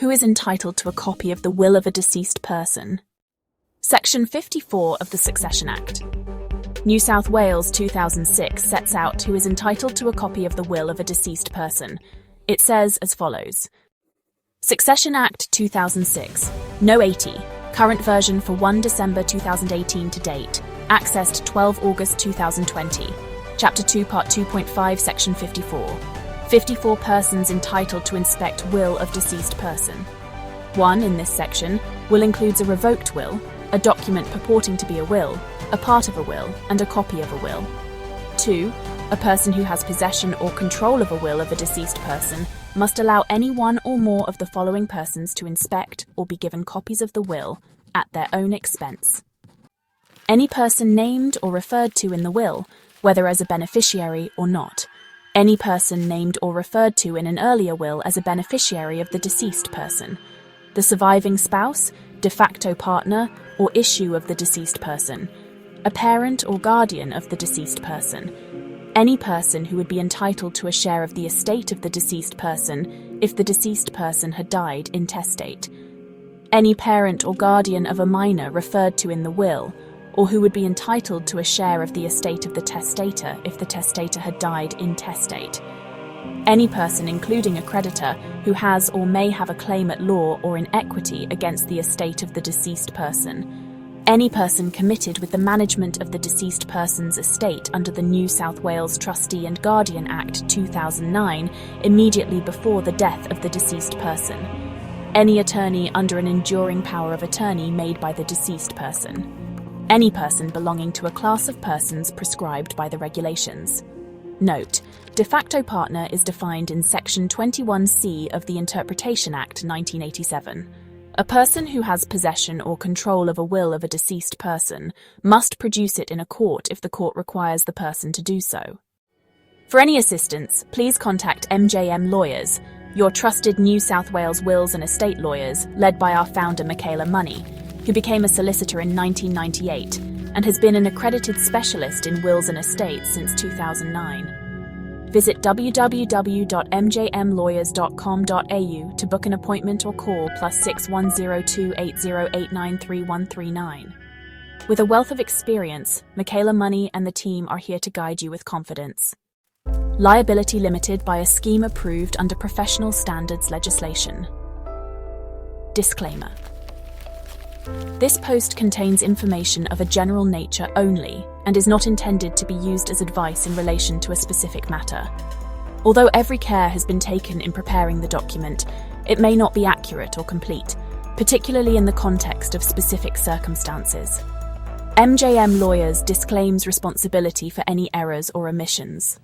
Who is entitled to a copy of the will of a deceased person? Section 54 of the Succession Act. New South Wales 2006 sets out who is entitled to a copy of the will of a deceased person. It says as follows. Succession Act 2006, No. 80, current version for 1 December 2018 to date, accessed 12 August 2020. Chapter 2, Part 2.5, Section 54. 54 persons entitled to inspect will of deceased person. 1. In this section, will includes a revoked will, a document purporting to be a will, a part of a will, and a copy of a will. 2. A person who has possession or control of a will of a deceased person must allow any one or more of the following persons to inspect or be given copies of the will at their own expense. Any person named or referred to in the will, whether as a beneficiary or not. Any person named or referred to in an earlier will as a beneficiary of the deceased person. The surviving spouse, de facto partner, or issue of the deceased person. A parent or guardian of the deceased person. Any person who would be entitled to a share of the estate of the deceased person if the deceased person had died intestate. Any parent or guardian of a minor referred to in the will, or who would be entitled to a share of the estate of the testator if the testator had died intestate. Any person, including a creditor, who has or may have a claim at law or in equity against the estate of the deceased person. Any person committed with the management of the deceased person's estate under the New South Wales Trustee and Guardian Act 2009 immediately before the death of the deceased person. Any attorney under an enduring power of attorney made by the deceased person. Any person belonging to a class of persons prescribed by the regulations. Note: de facto partner is defined in Section 21C of the Interpretation Act 1987. A person who has possession or control of a will of a deceased person must produce it in a court if the court requires the person to do so. For any assistance, please contact MJM Lawyers, your trusted New South Wales wills and estate lawyers, led by our founder Michaela Money, who became a solicitor in 1998 and has been an accredited specialist in wills and estates since 2009. Visit www.mjmlawyers.com.au to book an appointment or call +6 1028 8089 3139. With a wealth of experience, Michaela Money and the team are here to guide you with confidence. Liability limited by a scheme approved under professional standards legislation. Disclaimer. This post contains information of a general nature only and is not intended to be used as advice in relation to a specific matter. Although every care has been taken in preparing the document, it may not be accurate or complete, particularly in the context of specific circumstances. MJM Lawyers disclaims responsibility for any errors or omissions.